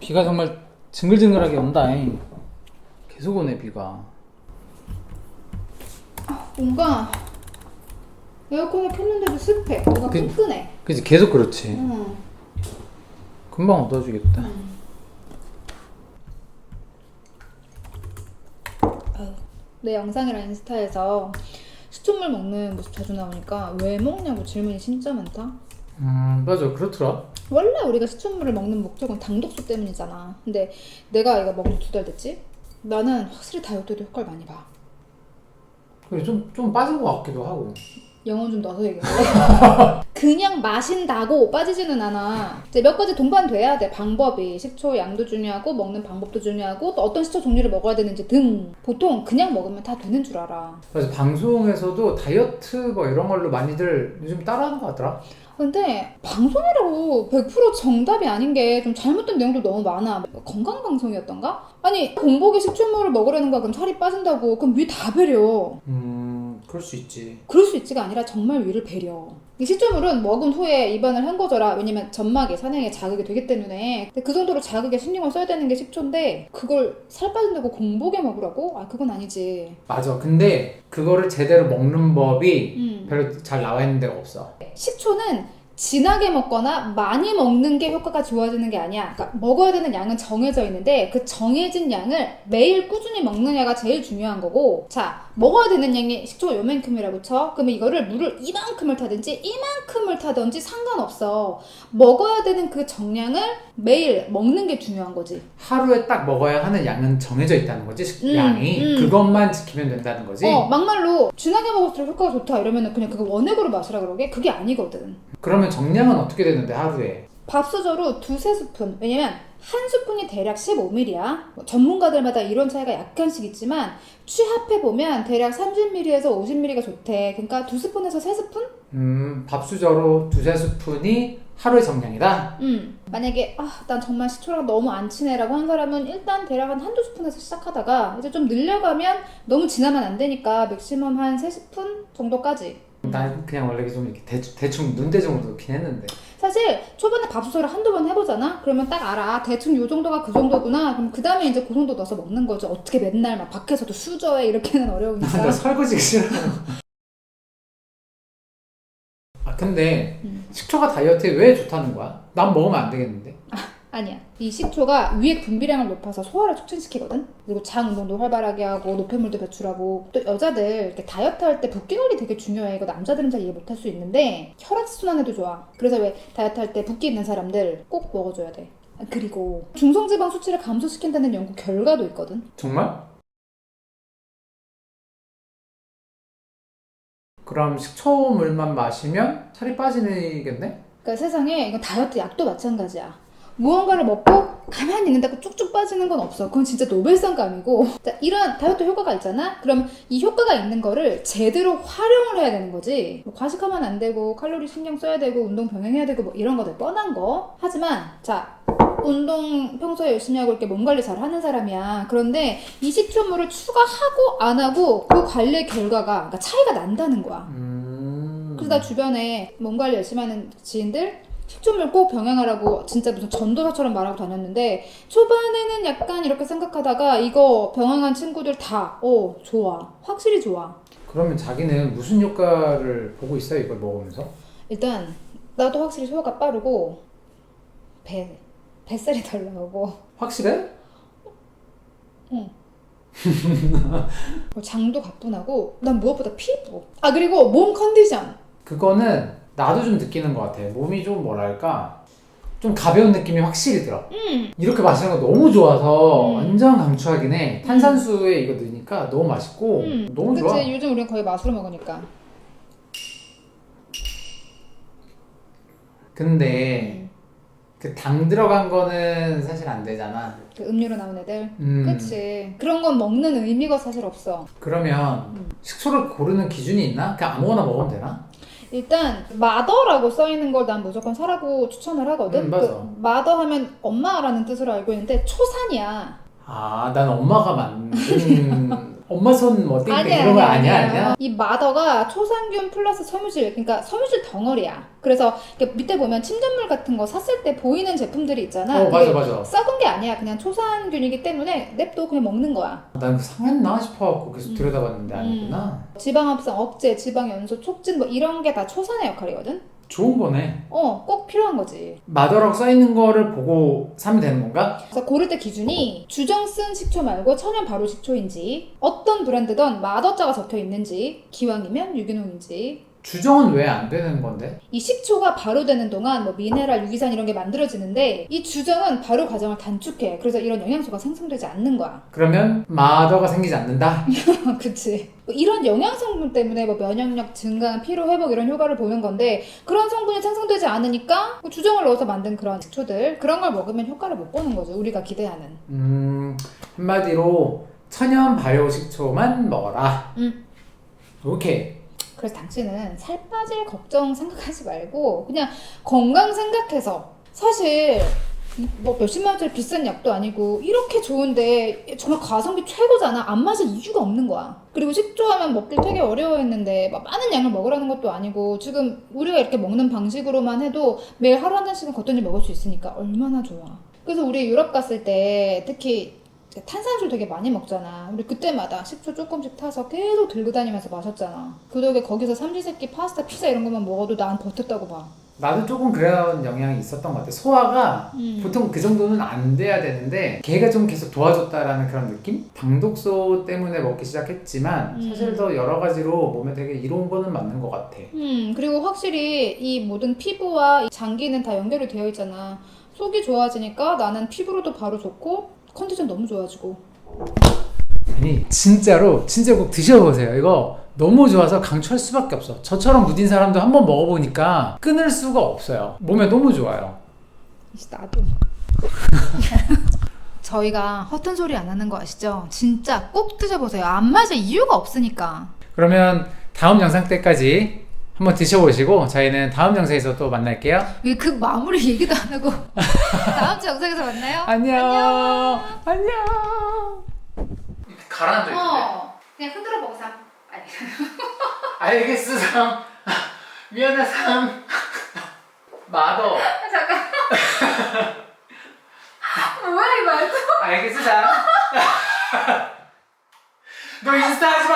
비가 정말 징글징글하게 온다잉. 계속 오네 비가. 뭔가 에어컨을 켰는데도 습해. 뭔가 끈끈해. 그치 계속 그렇지. 응. 금방 얻어주겠다. 내 영상이랑 인스타에서 시냇물 먹는 모습 자주 나오니까 왜 먹냐고 질문이 진짜 많다. 맞아 그렇더라. 원래 우리가 시냇물을 먹는 목적은 당독소 때문이잖아. 근데 내가 이거 먹은 지 2달 됐지? 나는 확실히 다이어트에도 효과를 많이 봐. 그래 좀 빠진 것 같기도 하고. 영혼 좀 넣어서 얘기해. 그냥 마신다고 빠지지는 않아. 이제 몇 가지 동반돼야 돼. 방법이. 식초 양도 중요하고 먹는 방법도 중요하고 또 어떤 식초 종류를 먹어야 되는지 등. 보통 그냥 먹으면 다 되는 줄 알아. 그래서 방송에서도 다이어트 뭐 이런 걸로 많이들 요즘 따라하는 것 같더라. 근데 방송이라고 100% 정답이 아닌 게 좀 잘못된 내용도 너무 많아. 건강 방송이었던가? 아니 공복에 식초물을 먹으라는 거야. 그럼 살이 빠진다고. 그럼 위 다 배려. 그럴 수 있지. 그럴 수 있지가 아니라 정말 위를 배려. 이 식초물은 먹은 후에 입안을 헹궈줘라. 왜냐면 점막에 산행에 자극이 되기 때문에. 근데 그 정도로 자극에 신경을 써야 되는 게 식초인데 그걸 살 빠진다고 공복에 먹으라고? 아 그건 아니지. 맞아. 근데 그거를 제대로 먹는 법이 별로 잘 나와 있는 데가 없어. 식초는 진하게 먹거나 많이 먹는 게 효과가 좋아지는 게 아니야. 그러니까 먹어야 되는 양은 정해져 있는데 그 정해진 양을 매일 꾸준히 먹느냐가 제일 중요한 거고. 자, 먹어야 되는 양이 식초가 요만큼이라고 쳐. 그러면 이거를 물을 이만큼을 타든지 이만큼을 타든지 상관없어. 먹어야 되는 그 정량을 매일 먹는 게 중요한 거지. 하루에 딱 먹어야 하는 양은 정해져 있다는 거지. 양이 그것만 지키면 된다는 거지. 막말로 진하게 먹을수록 효과가 좋다 이러면은 그냥 그거 원액으로 마시라 그러게? 그게 아니거든. 그러면 정량은 어떻게 되는데 하루에? 밥수저로 2-3스푼. 왜냐면 한 스푼이 대략 15ml야. 전문가들마다 이런 차이가 약간씩 있지만 취합해보면 대략 30ml에서 50ml가 좋대. 그러니까 2스푼에서 3스푼? 밥수저로 2-3스푼이 하루의 정량이다? 만약에 난 정말 식초랑 너무 안 친해라고 한 사람은 일단 대략 한 1-2스푼에서 시작하다가 이제 좀 늘려가면 너무 진하면 안 되니까 맥시멈 한 3스푼 정도까지. 난 그냥 원래 좀 이렇게 대충 눈대중으로 넣긴 했는데. 사실 초반에 밥수저를 한두 번 해보잖아? 그러면 딱 알아. 대충 요 정도가 그 정도구나. 그럼 그 다음에 이제 그 정도 넣어서 먹는 거죠. 어떻게 맨날 막 밖에서도 수저에 이렇게는 어려우니까. 나 설거지가 싫어. 근데 식초가 다이어트에 왜 좋다는 거야? 난 먹으면 안 되겠는데. 아니야. 이 식초가 위액 분비량을 높여서 소화를 촉진시키거든? 그리고 장 운동도 활발하게 하고 노폐물도 배출하고 또 여자들 이렇게 다이어트 할 때 붓기 관리 되게 중요해. 이거 남자들은 잘 이해 못할 수 있는데 혈액순환에도 좋아. 그래서 왜 다이어트 할 때 붓기 있는 사람들 꼭 먹어줘야 돼. 그리고 중성지방 수치를 감소시킨다는 연구 결과도 있거든. 정말? 그럼 식초물만 마시면 살이 빠지겠네? 그러니까 세상에 이거 다이어트 약도 마찬가지야. 무언가를 먹고 가만히 있는다고 쭉쭉 빠지는 건 없어. 그건 진짜 노벨상감이고. 자, 이런 다이어트 효과가 있잖아? 그럼 이 효과가 있는 거를 제대로 활용을 해야 되는 거지. 뭐 과식하면 안 되고 칼로리 신경 써야 되고 운동 병행해야 되고 뭐 이런 거들 뻔한 거. 하지만 자, 운동 평소에 열심히 하고 이렇게 몸 관리 잘 하는 사람이야. 그런데 이 식초물을 추가하고 안 하고 그 관리의 결과가 그러니까 차이가 난다는 거야. 그래서 나 주변에 몸 관리 열심히 하는 지인들 식초물 꼭 병행하라고 진짜 무슨 전도사처럼 말하고 다녔는데 초반에는 약간 이렇게 생각하다가 이거 병행한 친구들 다 좋아. 확실히 좋아. 그러면 자기는 무슨 효과를 보고 있어요, 이걸 먹으면서? 일단 나도 확실히 소화가 빠르고 뱃살이 덜 나오고 확실해? 응. 장도 가뿐하고 난 무엇보다 피부 그리고 몸 컨디션. 그거는 나도 좀 느끼는 것 같아. 몸이 좀 뭐랄까 좀 가벼운 느낌이 확실히 들어. 이렇게 마시는 거 너무 좋아서 완전 강추하긴 해. 탄산수에 이거 넣으니까 너무 맛있고 너무 그치? 좋아. 요즘 우리는 거의 맛으로 먹으니까. 근데 그 당 들어간 거는 사실 안 되잖아. 그 음료로 나온 애들. 그치. 그런 건 먹는 의미가 사실 없어. 그러면 식초를 고르는 기준이 있나? 그냥 아무거나 먹으면 되나? 일단 마더라고 써있는 걸 난 무조건 사라고 추천을 하거든. 맞아. 그 마더 하면 엄마라는 뜻으로 알고 있는데 초산이야. 난 엄마가 만든 엄마 손 뭐 땡땡 이런 거 아니야? 이 마더가 초산균 플러스 섬유질, 그러니까 섬유질 덩어리야. 그래서 이렇게 밑에 보면 침전물 같은 거 샀을 때 보이는 제품들이 있잖아. 맞아. 썩은 게 아니야. 그냥 초산균이기 때문에 냅둬 그냥 먹는 거야. 난 그 상했나 싶어갖고 계속 들여다봤는데 아니구나. 지방 합성 억제, 지방 연소 촉진 뭐 이런 게 다 초산의 역할이거든. 좋은 거네. 꼭 필요한 거지. 마더라고 써있는 거를 보고 사면 되는 건가? 그래서 고를 때 기준이 주정 쓴 식초 말고 천연 발효 식초인지, 어떤 브랜드든 마더자가 적혀 있는지, 기왕이면 유기농인지. 주정은 왜 안 되는 건데? 이 식초가 발효되는 동안 뭐 미네랄, 유기산 이런 게 만들어지는데 이 주정은 발효 과정을 단축해. 그래서 이런 영양소가 생성되지 않는 거야. 그러면 마더가 생기지 않는다? 그치. 뭐 이런 영양 성분 때문에 뭐 면역력 증강, 피로 회복 이런 효과를 보는 건데 그런 성분이 생성되지 않으니까 뭐 주정을 넣어서 만든 그런 식초들, 그런 걸 먹으면 효과를 못 보는 거죠. 우리가 기대하는. 한마디로 천연 발효 식초만 먹어라. 오케이. 그래서 당신은 살 빠질 걱정 생각하지 말고 그냥 건강 생각해서, 사실 뭐 몇십만 원짜리 비싼 약도 아니고 이렇게 좋은데 정말 가성비 최고잖아. 안 맞을 이유가 없는 거야. 그리고 식초하면 먹기 되게 어려워했는데 막 많은 양을 먹으라는 것도 아니고 지금 우리가 이렇게 먹는 방식으로만 해도 매일 하루 한 잔씩은 걷더니 먹을 수 있으니까 얼마나 좋아. 그래서 우리 유럽 갔을 때 특히 탄산술 되게 많이 먹잖아. 우리 그때마다 식초 조금씩 타서 계속 들고 다니면서 마셨잖아. 그 덕에 거기서 삼시세끼 파스타, 피자 이런 것만 먹어도 난 버텼다고 봐. 나도 조금 그런 영향이 있었던 것 같아. 소화가 보통 그 정도는 안 돼야 되는데 걔가 좀 계속 도와줬다라는 그런 느낌? 당독소 때문에 먹기 시작했지만 사실 더 여러 가지로 몸에 되게 이로운 거는 맞는 것 같아. 그리고 확실히 이 모든 피부와 이 장기는 다 연결이 되어 있잖아. 속이 좋아지니까 나는 피부로도 바로 좋고 컨디션 너무 좋아지고. 아니 진짜 꼭 드셔보세요. 이거 너무 좋아서 강추할 수밖에 없어. 저처럼 무딘 사람도 한번 먹어보니까 끊을 수가 없어요. 몸에 너무 좋아요. 나도. 저희가 허튼 소리 안 하는 거 아시죠? 진짜 꼭 드셔보세요. 안 맞을 이유가 없으니까. 그러면 다음 영상 때까지 한번 드셔보시고 저희는 다음 영상에서 또 만날게요. 왜 그 마무리 얘기도 안 하고 다음 주 영상에서 만나요? 안녕. 가라앉아 그냥 흔들어 먹어. 알겠어 상. 미안해 상. 마더. 잠깐. 뭐야 이 말도? 알겠어 상. 너 인스타 하지 마.